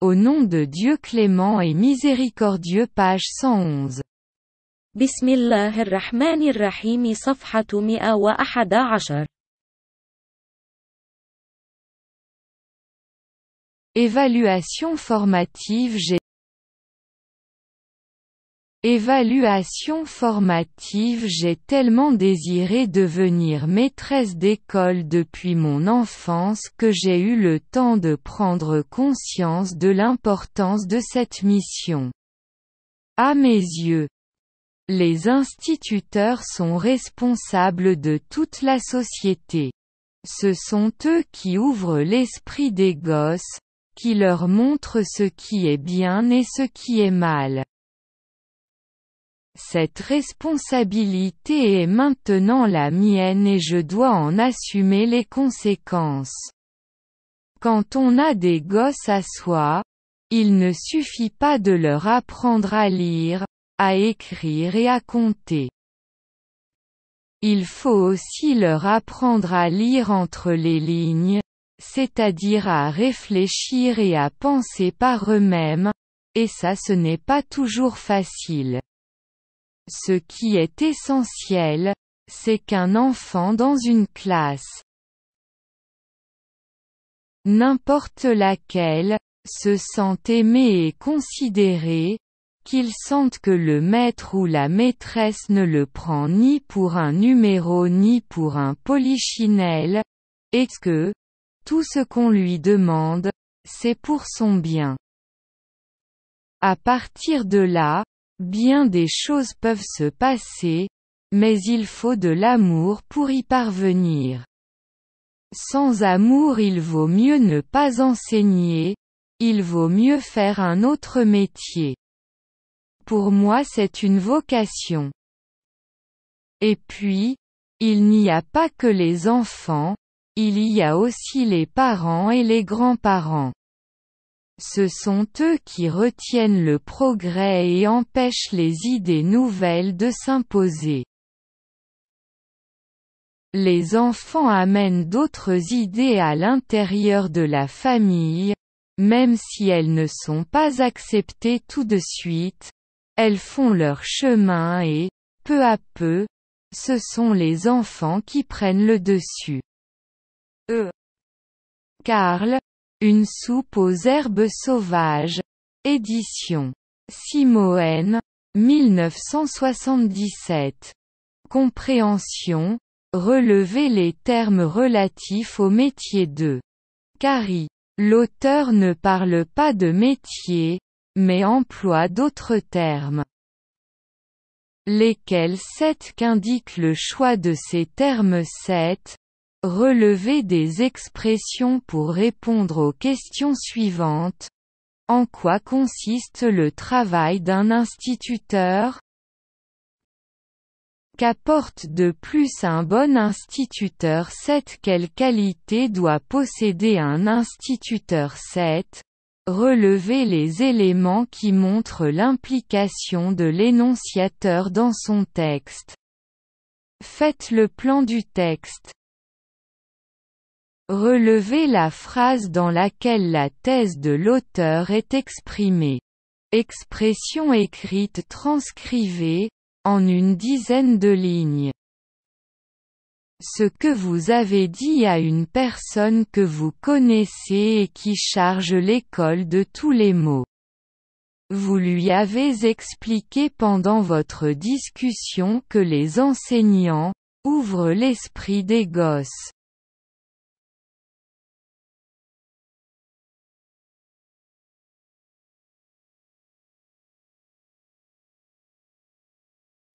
Au nom de Dieu clément et miséricordieux page 111. بسم الله الرحمن الرحيم صفحة 111. Évaluation formative. Évaluation formative. J'ai tellement désiré devenir maîtresse d'école depuis mon enfance que j'ai eu le temps de prendre conscience de l'importance de cette mission. À mes yeux, les instituteurs sont responsables de toute la société. Ce sont eux qui ouvrent l'esprit des gosses, qui leur montrent ce qui est bien et ce qui est mal. Cette responsabilité est maintenant la mienne et je dois en assumer les conséquences. Quand on a des gosses à soi, il ne suffit pas de leur apprendre à lire, à écrire et à compter. Il faut aussi leur apprendre à lire entre les lignes, c'est-à-dire à réfléchir et à penser par eux-mêmes, et ça ce n'est pas toujours facile. Ce qui est essentiel, c'est qu'un enfant dans une classe, n'importe laquelle, se sente aimé et considéré, qu'il sente que le maître ou la maîtresse ne le prend ni pour un numéro ni pour un polichinelle, et que, tout ce qu'on lui demande, c'est pour son bien. À partir de là, bien des choses peuvent se passer, mais il faut de l'amour pour y parvenir. Sans amour il vaut mieux ne pas enseigner, il vaut mieux faire un autre métier. Pour moi c'est une vocation. Et puis, il n'y a pas que les enfants, il y a aussi les parents et les grands-parents. Ce sont eux qui retiennent le progrès et empêchent les idées nouvelles de s'imposer. Les enfants amènent d'autres idées à l'intérieur de la famille, même si elles ne sont pas acceptées tout de suite, elles font leur chemin et, peu à peu, ce sont les enfants qui prennent le dessus. Karl, une soupe aux herbes sauvages. Édition Simoen, 1977. Compréhension, relever les termes relatifs au métier de Carrie. L'auteur ne parle pas de métier, mais emploie d'autres termes. Lesquels 7 qu'indique le choix de ces termes 7. Relever des expressions pour répondre aux questions suivantes. En quoi consiste le travail d'un instituteur? Qu'apporte de plus un bon instituteur 7? Quelle qualité doit posséder un instituteur 7? Relever les éléments qui montrent l'implication de l'énonciateur dans son texte. Faites le plan du texte. Relevez la phrase dans laquelle la thèse de l'auteur est exprimée. Expression écrite transcrivée, en une dizaine de lignes. Ce que vous avez dit à une personne que vous connaissez et qui charge l'école de tous les mots. Vous lui avez expliqué pendant votre discussion que les enseignants ouvrent l'esprit des gosses.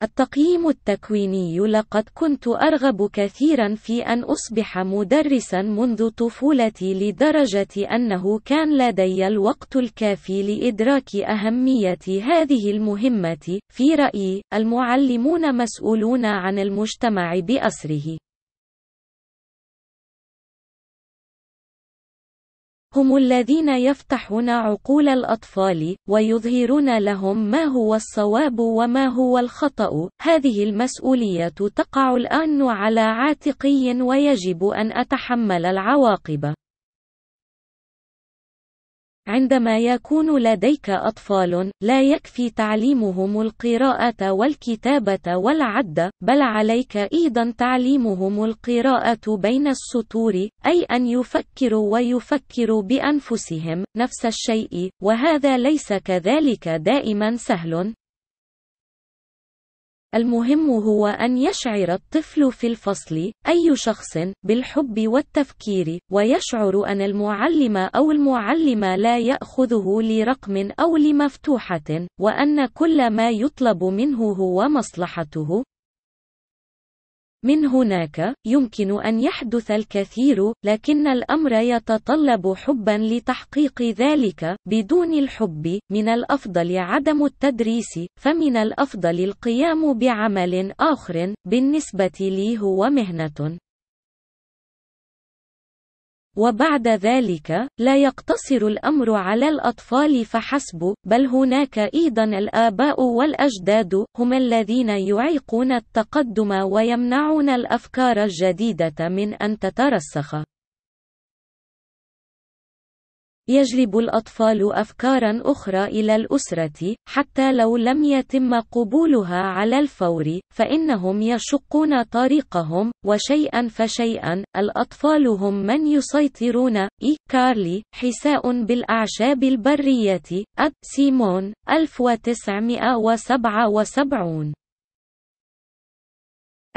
التقييم التكويني. لقد كنت أرغب كثيرا في أن أصبح مدرسا منذ طفولتي لدرجة أنه كان لدي الوقت الكافي لإدراك أهمية هذه المهمة. في رأيي، المعلمون مسؤولون عن المجتمع بأسره. هم الذين يفتحون عقول الأطفال، ويظهرون لهم ما هو الصواب وما هو الخطأ. هذه المسؤولية تقع الآن على عاتقي ويجب أن أتحمل العواقب. عندما يكون لديك أطفال، لا يكفي تعليمهم القراءة والكتابة والعد، بل عليك أيضا تعليمهم القراءة بين السطور، أي أن يفكروا ويفكروا بأنفسهم. نفس الشيء، وهذا ليس كذلك دائما سهل. المهم هو أن يشعر الطفل في الفصل، أي شخص، بالحب والتفكير، ويشعر أن المعلم أو المعلمة لا يأخذه لرقم أو لمفتوحة، وأن كل ما يطلب منه هو مصلحته. من هناك، يمكن أن يحدث الكثير، لكن الأمر يتطلب حبًا لتحقيق ذلك. بدون الحب، من الأفضل عدم التدريس، فمن الأفضل القيام بعمل آخر، بالنسبة لي هو مهنة. وبعد ذلك، لا يقتصر الأمر على الأطفال فحسب، بل هناك أيضا الآباء والأجداد، هم الذين يعيقون التقدم ويمنعون الأفكار الجديدة من أن تترسخ. يجلب الأطفال أفكارا أخرى إلى الأسرة، حتى لو لم يتم قبولها على الفور، فإنهم يشقون طريقهم، وشيئا فشيئا. الأطفال هم من يسيطرون. كارلي، حساء بالأعشاب البرية. سيمون، 1977.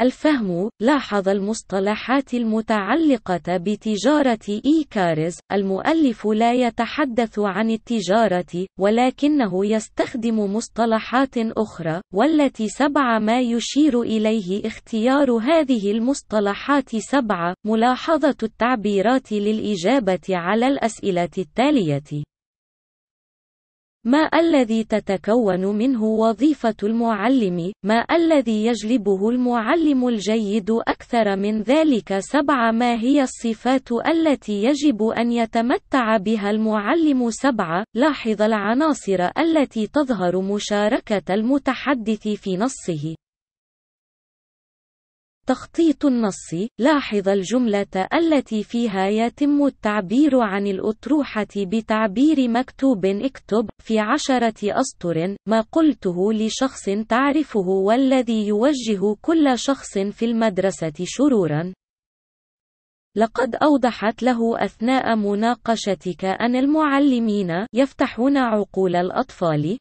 الفهم. لاحظ المصطلحات المتعلقة بتجارة إيكارز. المؤلف لا يتحدث عن التجارة، ولكنه يستخدم مصطلحات أخرى، والتي 7 ما يشير إليه اختيار هذه المصطلحات. 7. ملاحظة التعبيرات للإجابة على الأسئلة التالية. ما الذي تتكون منه وظيفة المعلم؟ ما الذي يجلبه المعلم الجيد؟ أكثر من ذلك. 7. ما هي الصفات التي يجب أن يتمتع بها المعلم؟ 7. لاحظ العناصر التي تظهر مشاركة المتحدث في نصه. تخطيط النص. لاحظ الجملة التي فيها يتم التعبير عن الأطروحة بتعبير مكتوب. اكتب في 10 أسطر ما قلته لشخص تعرفه والذي يوجه كل شخص في المدرسة شرورا. لقد أوضحت له أثناء مناقشتك أن المعلمين يفتحون عقول الأطفال.